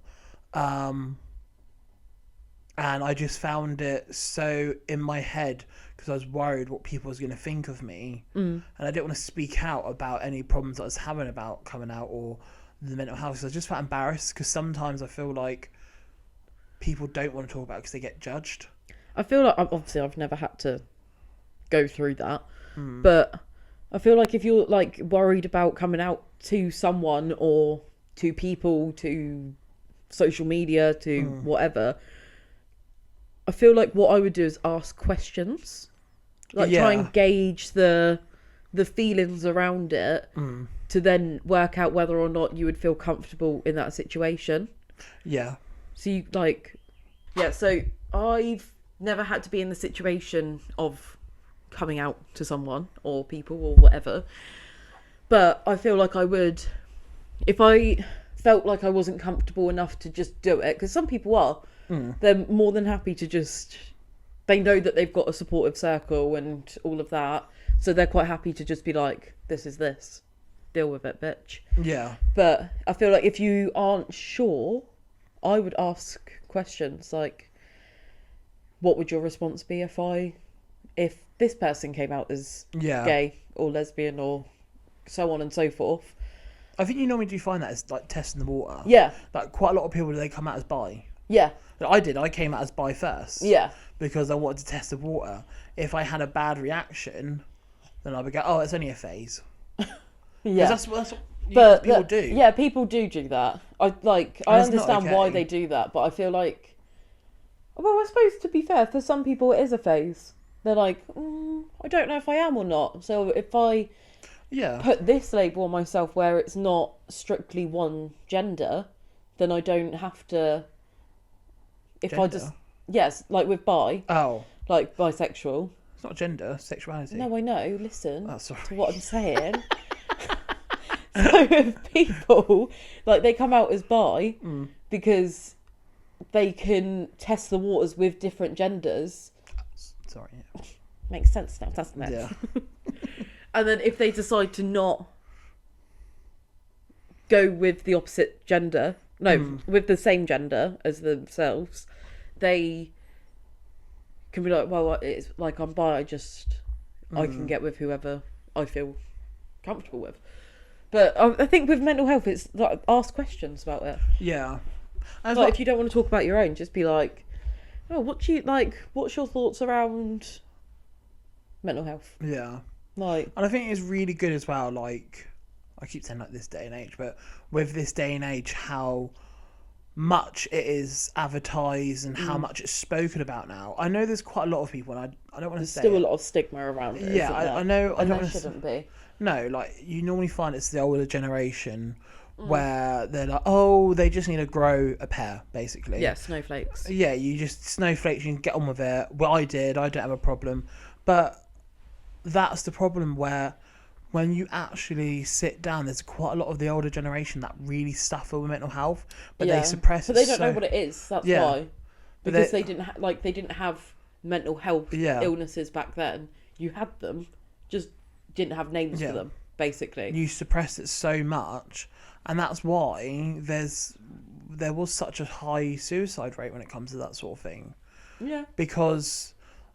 And I just found it so in my head because I was worried what people was going to think of me. And I didn't want to speak out about any problems that I was having about coming out or the mental health. So I just felt embarrassed because sometimes I feel like people don't want to talk about it because they get judged. I feel like, obviously I've never had to go through that, but I feel like if you're like worried about coming out to someone or to people, to social media, to whatever, I feel like what I would do is ask questions, like try and gauge the feelings around it to then work out whether or not you would feel comfortable in that situation. Yeah. So you so I've never had to be in the situation of coming out to someone or people or whatever, but I feel like I would, if I felt like I wasn't comfortable enough to just do it, because some people are, they're more than happy to just, they know that they've got a supportive circle and all of that, so they're quite happy to just be like, this is this, deal with it, bitch. Yeah. But I feel like if you aren't sure, I would ask questions like, what would your response be if this person came out as gay or lesbian or so on and so forth? I think you normally do find that as like testing the water. Yeah. Like quite a lot of people, they come out as bi. Yeah. I did. I came out as bi first. Yeah. Because I wanted to test the water. If I had a bad reaction, then I would go, oh, it's only a phase. Yeah. That's what people do. Yeah, people do that. I understand why they do that, but I feel like, well, I suppose to be fair, for some people it is a phase. They're like, I don't know if I am or not. So if I put this label on myself where it's not strictly one gender, then I don't have to. If gender? I just like with bi. Oh. Like bisexual. It's not gender, sexuality. No, I know. Listen to what I'm saying. So if people like they come out as bi because they can test the waters with different genders. Sorry. Yeah. Makes sense now, doesn't it? Yeah. And then if they decide to not go with the opposite gender, with the same gender as themselves, they can be like, well, it's like I'm bi, I can get with whoever I feel comfortable with. But I think with mental health, it's like, ask questions about it. Yeah. Like, if you don't want to talk about your own, just be like, oh, what's your thoughts around mental health? Yeah. Like, and I think it's really good as well, like, I keep saying like this day and age, but with this day and age, how much it is advertised and how much it's spoken about now. I know there's quite a lot of people, and I don't want to say still a lot of stigma around it. Yeah, I know. And there shouldn't be. No, like, you normally find it's the older generation where they're like, oh, they just need to grow a pair, basically. Yeah, snowflakes. Yeah, you just snowflakes, you can get on with it. Well, I don't have a problem. But that's the problem, where when you actually sit down, there's quite a lot of the older generation that really suffer with mental health, but they suppress it. But they don't know what it is. That's why. But because they didn't have mental health illnesses back then. You had them, just didn't have names for them, basically. You suppress it so much, and that's why there was such a high suicide rate when it comes to that sort of thing. Yeah. Because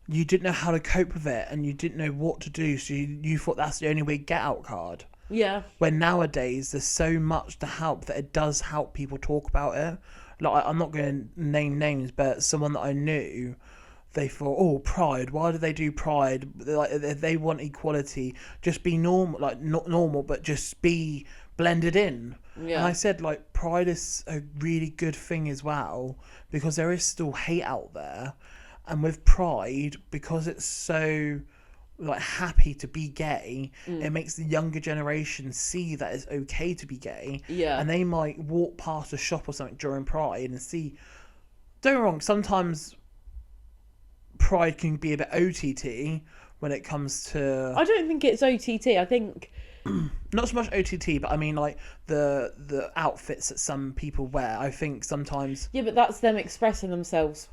you didn't know how to cope with it, and you didn't know what to do, so you thought that's the only way get out card. Yeah. When nowadays there's so much to help that it does help people talk about it. Like, I'm not going to name names, but someone that I knew, they thought, oh, pride, why do they do pride? Like, they want equality, just be normal, like, not normal, but just be blended in. Yeah. And I said, like, pride is a really good thing as well, because there is still hate out there. And with pride, because it's so, like, happy to be gay, it makes the younger generation see that it's okay to be gay. Yeah. And they might walk past a shop or something during pride and see, don't get me wrong, sometimes pride can be a bit OTT when it comes to... I don't think it's OTT. I think... Not so much OTT, but I mean, like, the outfits that some people wear. I think sometimes... Yeah, but that's them expressing themselves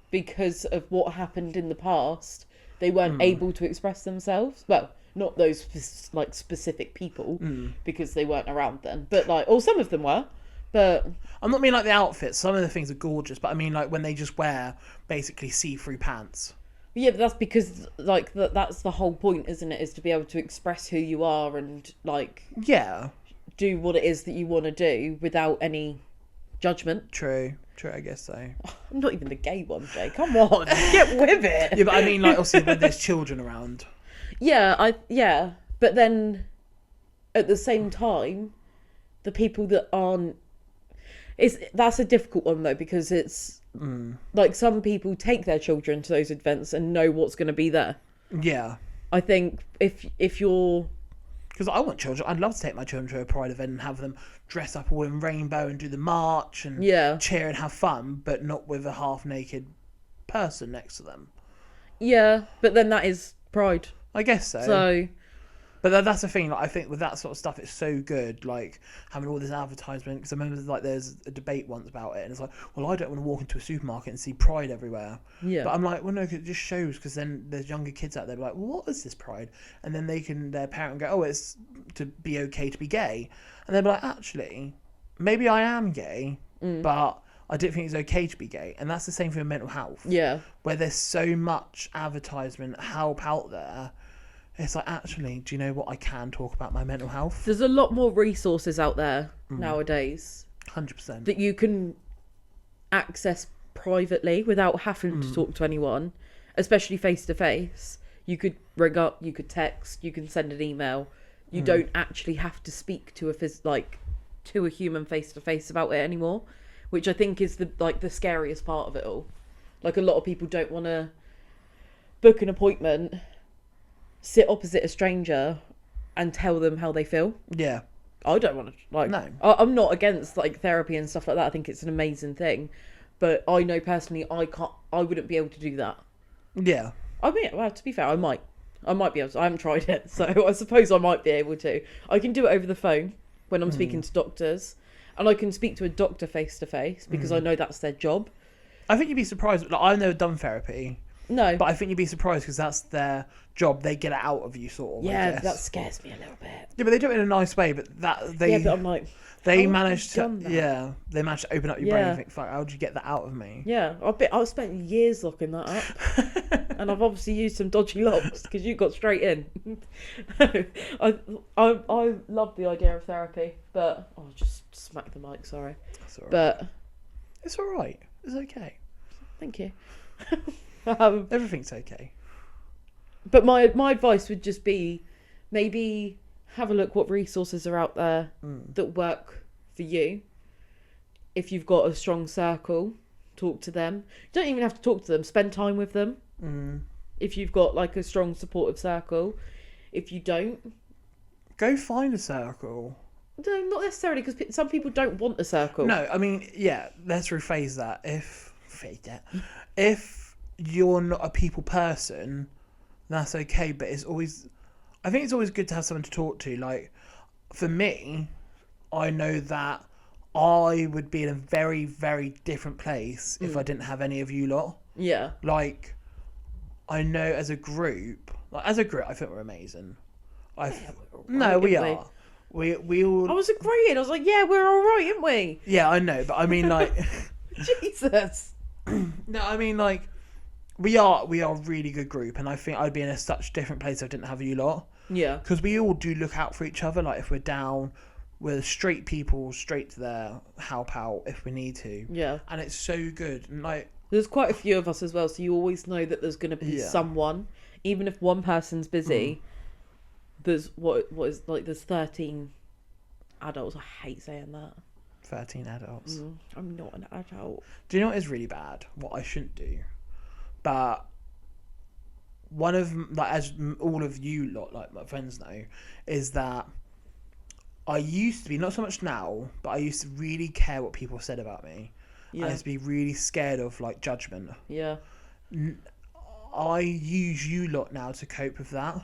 because of what happened in the past. They weren't able to express themselves. Well, not those, like, specific people, because they weren't around then. But, like, or some of them were, but... I'm not mean like the outfits. Some of the things are gorgeous, but I mean, like, when they just wear basically see-through pants. Yeah, but that's because, like, that's the whole point, isn't it? Is to be able to express who you are and, like... Yeah. Do what it is that you want to do without any judgment. True, I guess so. I'm not even the gay one, Jay. Come on, get with it. Yeah, but I mean, like, obviously when there's children around. Yeah, but then at the same time, the people that aren't... That's a difficult one, though, because it's... Like, some people take their children to those events and know what's going to be there. Yeah. I think if you're... Because I want children. I'd love to take my children to a pride event and have them dress up all in rainbow and do the march and cheer and have fun, but not with a half-naked person next to them. Yeah, but then that is pride. I guess so. So... But that's the thing, like, I think with that sort of stuff, it's so good, like, having all this advertisement, because I remember, like, there's a debate once about it, and it's like, well, I don't want to walk into a supermarket and see pride everywhere. Yeah. But I'm like, well, no, cause it just shows, because then there's younger kids out there like, well, what is this pride? And then their parent go, oh, it's to be okay to be gay. And they'll be like, actually, maybe I am gay, but I don't think it's okay to be gay. And that's the same for mental health. Yeah. Where there's so much advertisement, help out there. It's like, actually, do you know what? I can talk about my mental health. There's a lot more resources out there nowadays. 100%. That you can access privately without having to talk to anyone, especially face to face. You could ring up, you could text, you can send an email. You don't actually have to speak to a human face to face about it anymore, which I think is the scariest part of it all. Like, a lot of people don't want to book an appointment, sit opposite a stranger and tell them how they feel. Yeah. I don't want to, no. I'm not against, therapy and stuff like that. I think it's an amazing thing. But I know personally I wouldn't be able to do that. Yeah. I mean, well, to be fair, I might be able to. I haven't tried it, so I suppose I might be able to. I can do it over the phone when I'm speaking to doctors. And I can speak to a doctor face to face because I know that's their job. I think you'd be surprised. Like, I've never done therapy. No. But I think you'd be surprised because that's their job. They get it out of you, sort of. Yeah, I guess. that scares me a little bit. Yeah, but they do it in a nice way. But Yeah, but I'm like, they managed to. Yeah, they managed to open up your brain and think, "Fuck, how did you get that out of me?" Yeah, I've spent years locking that up, and I've obviously used some dodgy locks because you got straight in. I love the idea of therapy, but I'll just smack the mic. Sorry, That's all right. but it's all right. It's okay. Thank you. Everything's okay. But my advice would just be maybe have a look what resources are out there that work for you. If you've got a strong circle, talk to them. You don't even have to talk to them. Spend time with them. If you've got like a strong supportive circle. If you don't, go find a circle. No, not necessarily, because some people don't want a circle. No, I mean, yeah, let's rephrase that. If you're not a people person, that's okay, but I think it's always good to have someone to talk to. Like, for me, I know that I would be in a very, very different place if I didn't have any of you lot. Yeah. Like, I know as a group, I think we're amazing. We are. We all... I was agreeing. I was like, yeah, we're all right, aren't we? Yeah, I know, but I mean, like... Jesus. No, I mean, like, we are a really good group, and I think I'd be in such different place if I didn't have you lot. Yeah. Because we all do look out for each other. Like, if we're down, we're straight people, straight to there, help out if we need to. Yeah. And it's so good. And, like... There's quite a few of us as well, so you always know that there's going to be someone. Even if one person's busy, there's there's 13 adults. I hate saying that. 13 adults. I'm not an adult. Do you know what is really bad? What I shouldn't do? But one of, like, as all of you lot, like my friends know, is that I used to be, not so much now, but I used to really care what people said about me. Yeah. I used to be really scared of, like, judgment. Yeah. I use you lot now to cope with that,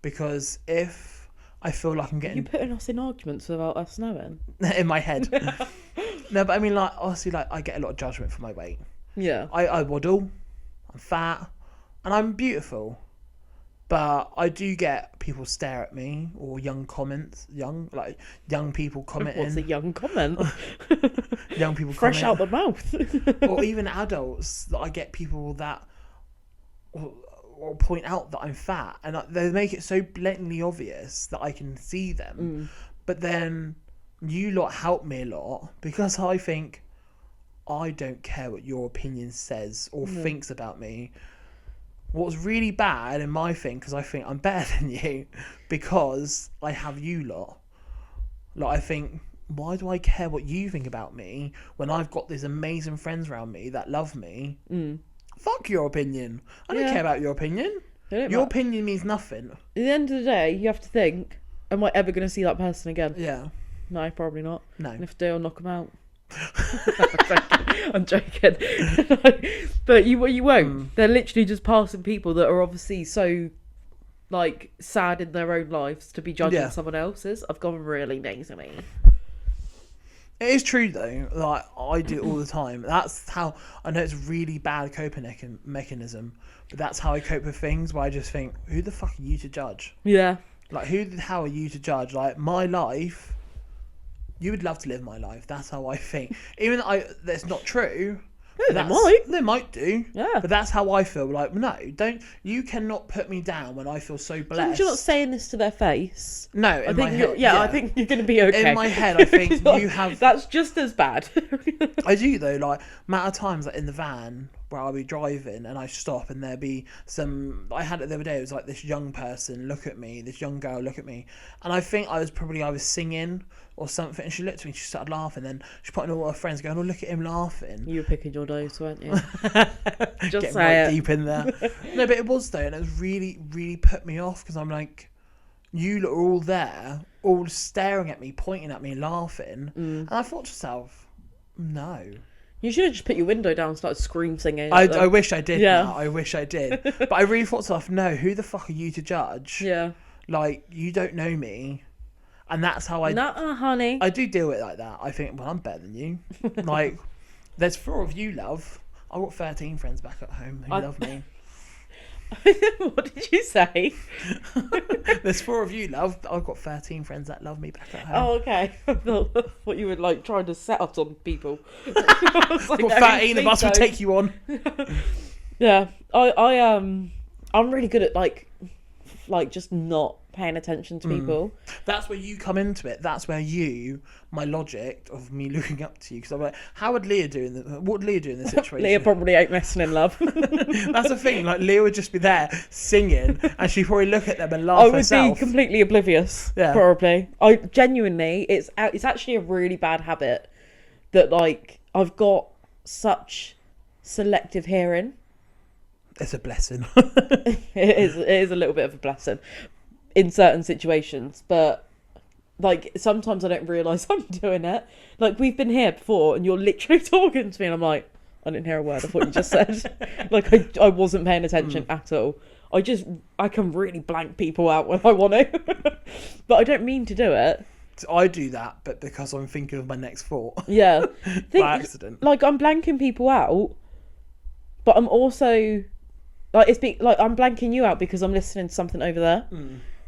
because if I feel like I'm getting... You're putting us in arguments without us knowing. in my head. No, but I mean, like, honestly, like, I get a lot of judgment for my weight. Yeah. I waddle, I'm fat, and I'm beautiful. But I do get people stare at me, or young people commenting. What's a young comment? Young people Fresh comment. out the mouth. Or even adults, that I get people that or point out that I'm fat, and they make it so blatantly obvious that I can see them. But then you lot help me a lot, because I think I don't care what your opinion says or thinks about me. What's really bad in my thing, because I think I'm better than you, because I have you lot. Like, I think, why do I care what you think about me when I've got these amazing friends around me that love me? Fuck your opinion. I don't care about your opinion. Your opinion means nothing. At the end of the day, you have to think, am I ever going to see that person again? Yeah. No, probably not. No. And if I do, I'll knock them out. I'm joking. But you won't. They're literally just passing people that are obviously so, like, sad in their own lives to be judging someone else's. I've gone really nasally. It is true, though. Like, I do it all the time. That's how... I know it's a really bad coping mechanism, but that's how I cope with things, where I just think, who the fuck are you to judge? Yeah. Like, who the hell are you to judge? Like, my life... You would love to live my life. That's how I think. Even though that's not true. Yeah, they might. They might do. Yeah. But that's how I feel. Like, no, don't. You cannot put me down when I feel so blessed. You're not saying this to their face. No, in my head. I think you're going to be okay. In my head, I think you have. That's just as bad. I do, though. Like, amount of times, like, in the van where I'll be driving and I stop and there'll be some... I had it the other day. It was like this young person look at me, this young girl look at me, and I think I was singing or something, and she looked at me and she started laughing, and she put in all her friends going, oh, look at him laughing. You were picking your nose, weren't you? Just getting say right it. deep in there. No, but it was, though, and it was really, really put me off, because I'm like, you lot are all there, all staring at me, pointing at me, laughing, and I thought to myself, no. You should have just put your window down and started scream singing. I wish I did. Yeah. Now. I wish I did. But I really thought to myself, no, who the fuck are you to judge? Yeah. Like, you don't know me. And that's how I... Nuh-uh, honey. I do deal with it like that. I think, well, I'm better than you. Like, there's 4 of you, love. I've got 13 friends back at home who love me. What did you say? There's 4 of you, love. I've got 13 friends that love me back at home. Oh, okay. I thought you were like trying to set us on people. I was like, I've got 13 of us would take you on. Yeah, I'm really good at like just not paying attention to people. That's where you come into it. That's where my logic of me looking up to you, because I'm like, how would Leah do what would Leah do in this situation? Leah probably ain't messing in love. That's the thing. Like, Leah would just be there singing, and she'd probably look at them and laugh herself. I would be completely oblivious. Yeah, probably. I genuinely, it's actually a really bad habit that like I've got such selective hearing. It's a blessing. It is a little bit of a blessing in certain situations, but like sometimes I don't realise I'm doing it. Like, we've been here before and you're literally talking to me and I'm like, I didn't hear a word of what you just said. Like I wasn't paying attention at all. I can really blank people out when I want to. But I don't mean to do it. I do that, but because I'm thinking of my next thought. Yeah. By accident. Like, I'm blanking people out, but I'm also like, I'm blanking you out because I'm listening to something over there.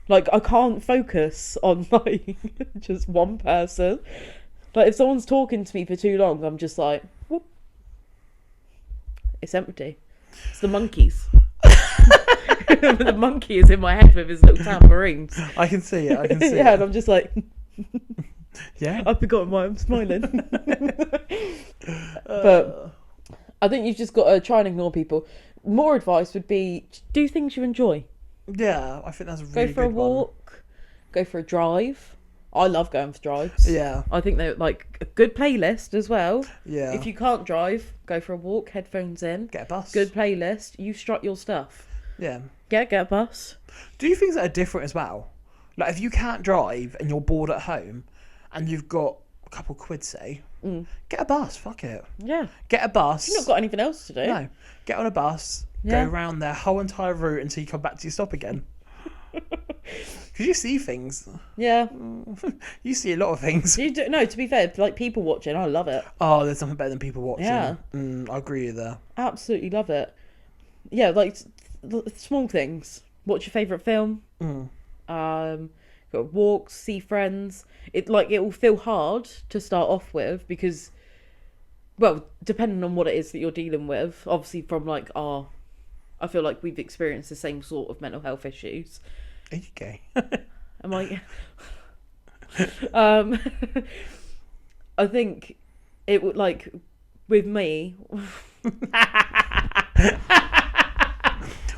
Like, I can't focus on like just one person. Like, if someone's talking to me for too long, I'm just like, whoop. It's empty. It's the monkeys. The monkey is in my head with his little tambourines. I can see it. Yeah, and I'm just like, yeah. I've forgotten why I'm smiling. But I think you've just got to try and ignore people. More advice would be, do things you enjoy. Yeah, I think that's a really good one. Go for a walk. Go for a drive. I love going for drives. Yeah. I think they're like a good playlist as well. Yeah. If you can't drive, go for a walk, headphones in. Get a bus. Good playlist. You strut your stuff. Yeah. Get a bus. Do things that are different as well. Like, if you can't drive and you're bored at home and you've got a couple quid, say, get a bus. Fuck it. Yeah. Get a bus. You've not got anything else to do. No. Get on a bus. Yeah. Go around their whole entire route until you come back to your stop again. Because you see things. Yeah. You see a lot of things. You do, no, to be fair, like people watching, I love it. Oh, there's something better than people watching. Yeah. I agree with that. Absolutely love it. Yeah, like small things. What's your favourite film? Go walks, see friends. It will feel hard to start off with because, well, depending on what it is that you're dealing with, obviously from like I feel like we've experienced the same sort of mental health issues. Are you gay? Am I? I think it would, like, with me.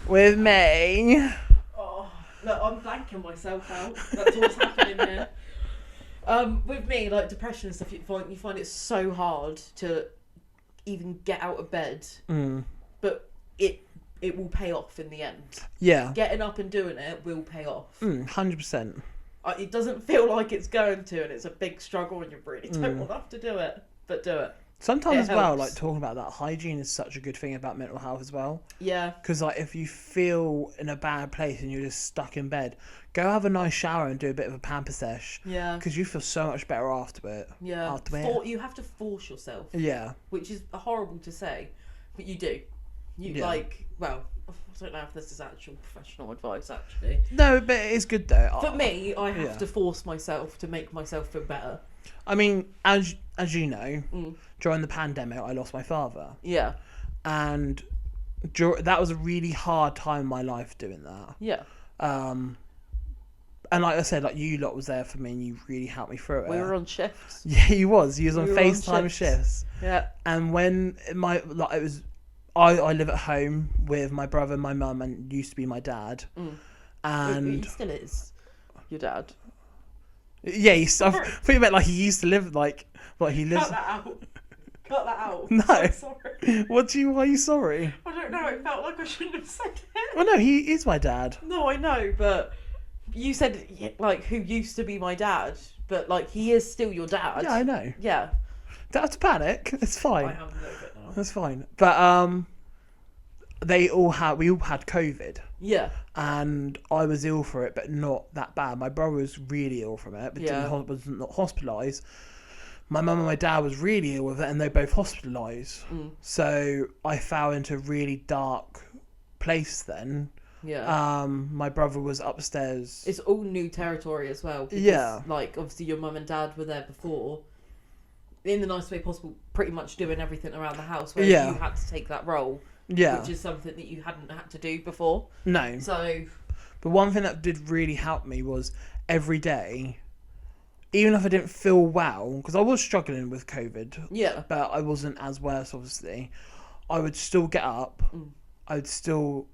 With me. Oh, look, I'm blanking myself out. That's what's happening here. With me, like depression and stuff, you find it so hard to even get out of bed. But it will pay off in the end. Yeah. Getting up and doing it will pay off. 100%. It doesn't feel like it's going to, and it's a big struggle, and you really don't want to have to do it, but do it. Sometimes as well, like talking about that, hygiene is such a good thing about mental health as well. Yeah. Because like if you feel in a bad place and you're just stuck in bed, go have a nice shower and do a bit of a pamper sesh. Yeah. Because you feel so much better after it. Yeah. You have to force yourself. Yeah. Which is horrible to say, but you do. Well, I don't know if this is actual professional advice, actually. No, but it is good though. For me, I have to force myself to make myself feel better. I mean, as you know, during the pandemic, I lost my father. Yeah. And that was a really hard time in my life doing that. Yeah. And like I said, like you lot was there for me and you really helped me through it. We were on shifts. Yeah, he was. He was on FaceTime shifts. Yeah. And when I live at home with my brother, my mum, and used to be my dad. And he still is your dad. Yeah, I thought you meant like he used to live like he lives. Cut that out. Cut that out. No. I'm sorry. Why are you sorry? I don't know. It felt like I shouldn't have said it. Well, no, he is my dad. No, I know, but you said like who used to be my dad, but like he is still your dad. Yeah, I know. Yeah. Don't have to panic. It's fine. I have a little bit now. That's fine. But we all had COVID. Yeah. And I was ill for it, but not that bad. My brother was really ill from it, but was not hospitalised. my mum and my dad was really ill with it, and they both hospitalised. So I fell into a really dark place then. Yeah. My brother was upstairs. It's all new territory as well. Because, Yeah. Like, obviously your mum and dad were there before, in the nicest way possible, pretty much doing everything around the house, whereas you had to take that role. Yeah. Which is something that you hadn't had to do before. No. So... But one thing that did really help me was every day, even if I didn't feel well, because I was struggling with COVID, but I wasn't as worse, obviously, I would still get up, I would still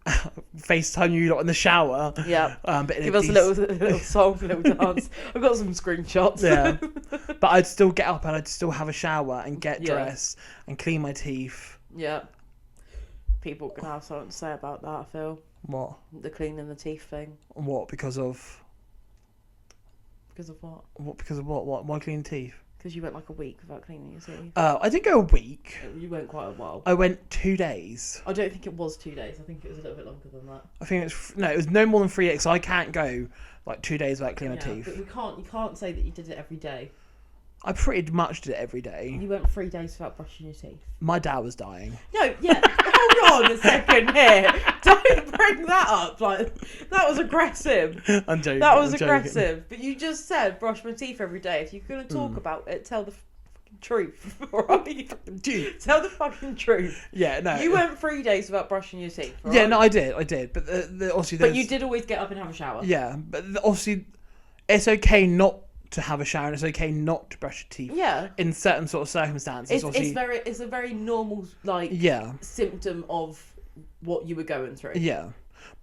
FaceTime you lot in the shower. Yeah. But give us a little song, a little dance. I've got some screenshots. Yeah. But I'd still get up and I'd still have a shower and get dressed and clean my teeth. Yeah. People can have something to say about that, I feel. What? The cleaning the teeth thing. What? Because of... Because of what? What? Because of what? What? Why clean teeth? Because you went like a week without cleaning your teeth. I didn't go a week. You went quite a while. I went 2 days. I don't think it was 2 days. I think it was a little bit longer than that. I think it was no more than 3 days. So I can't go like 2 days without cleaning my teeth. But you can't say that you did it every day. I pretty much did it every day. You went 3 days without brushing your teeth. My dad was dying. No, yeah. Hold on a second here. Don't bring that up. Like, that was aggressive. I'm joking. That was aggressive. But you just said brush my teeth every day. If you're going to talk about it, tell the fucking truth. Alright? Dude. Tell the fucking truth. Yeah, no. You went 3 days without brushing your teeth. Right? Yeah, no, I did. But obviously, but you did always get up and have a shower. Yeah, but obviously, it's okay not to have a shower, and it's okay not to brush your teeth. Yeah. In certain sort of circumstances. It's a very normal symptom of what you were going through. Yeah.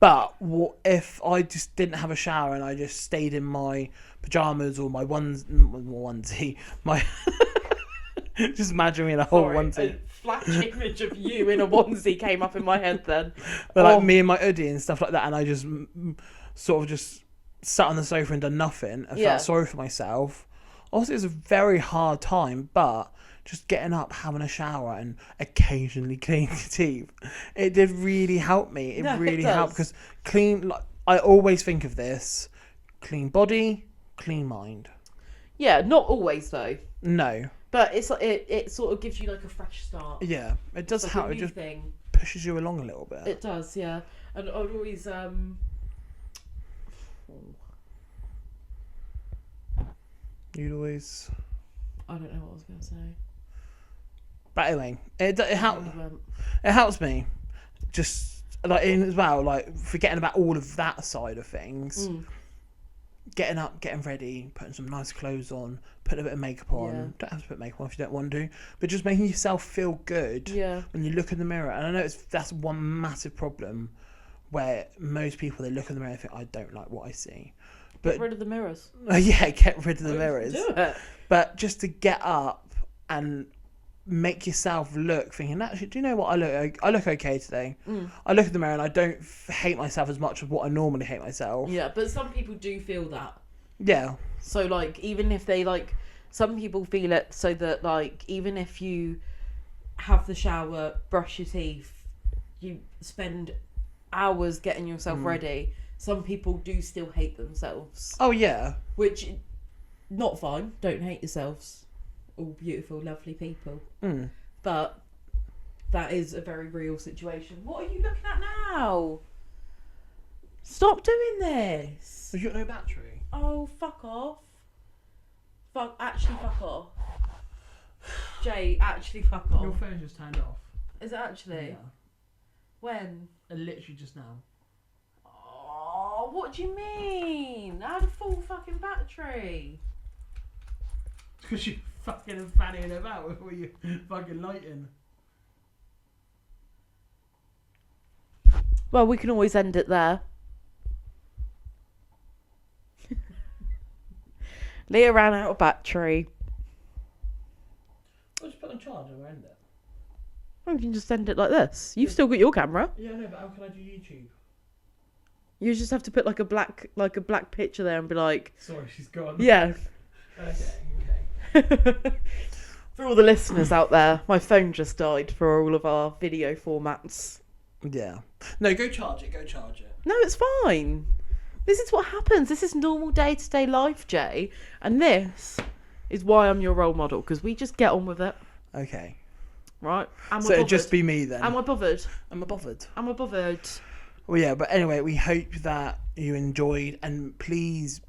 But what if I just didn't have a shower and I just stayed in my pajamas or my onesie, my just imagine me in a whole onesie. A flash image of you in a onesie came up in my head then. But like me and my hoodie and stuff like that, and I just sort of just sat on the sofa and done nothing and felt sorry for myself. Obviously, it was a very hard time, but just getting up, having a shower, and occasionally cleaning your teeth, it did really help me. It really helped because I always think of this: clean body, clean mind. Yeah, not always though. No. But it sort of gives you like a fresh start. Yeah, it does like help. It just pushes you along a little bit. It does, yeah. And I'd always You'd always... I don't know what I was going to say. But anyway, it helps me. Just, like, in as well, like, forgetting about all of that side of things. Getting up, getting ready, putting some nice clothes on, putting a bit of makeup on. Yeah. Don't have to put makeup on if you don't want to. But just making yourself feel good when you look in the mirror. And I know that's one massive problem where most people, they look in the mirror and think, I don't like what I see. But, get rid of the mirrors. Yeah, get rid of the mirrors. Do it. But just to get up and make yourself look, thinking, actually, do you know what? I look okay today. I look in the mirror and I don't hate myself as much as what I normally hate myself. Yeah, but some people do feel that. Yeah. So, like, even if they, like, some people feel it so that, like, even if you have the shower, brush your teeth, you spend hours getting yourself ready, some people do still hate themselves. Oh, yeah. Which, not fine. Don't hate yourselves. All beautiful, lovely people. But that is a very real situation. What are you looking at now? Stop doing this. Have you got no battery? Oh, fuck off. Actually fuck off. Jay, actually fuck off. Your phone just turned off. Is it actually? Yeah. When? Literally just now. Oh, what do you mean? I had a full fucking battery. Because you fucking fanning about with all your fucking lighting. Well, we can always end it there. Leah ran out of battery. I'll just put on charge and we'll end it. Well, you can just end it like this. You've still got your camera. Yeah, no, but how can I do YouTube? You just have to put like a black picture there and be like, sorry, she's gone. Yeah. Okay. For all the listeners out there, my phone just died for all of our video formats. Yeah. No, go charge it. No, it's fine. This is what happens. This is normal day-to-day life, Jay. And this is why I'm your role model, because we just get on with it. Okay. Right? So it'd just be me then. Am I bothered? Am I bothered? Am I bothered? Well, yeah, but anyway, we hope that you enjoyed, and please,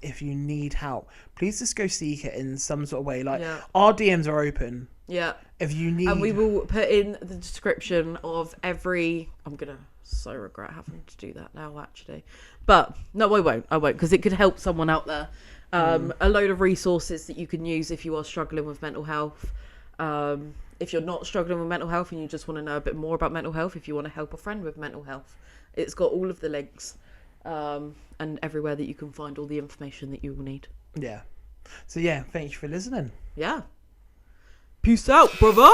if you need help, please just go seek it in some sort of way. Like, our DMs are open. Yeah. If you need... And we will put in the description of every... I'm going to so regret having to do that now, actually. But, no, I won't, because it could help someone out there. A load of resources that you can use if you are struggling with mental health. If you're not struggling with mental health and you just want to know a bit more about mental health, if you want to help a friend with mental health, it's got all of the links and everywhere that you can find all the information that you will need. Yeah. So, yeah, thank you for listening. Yeah. Peace out, brother.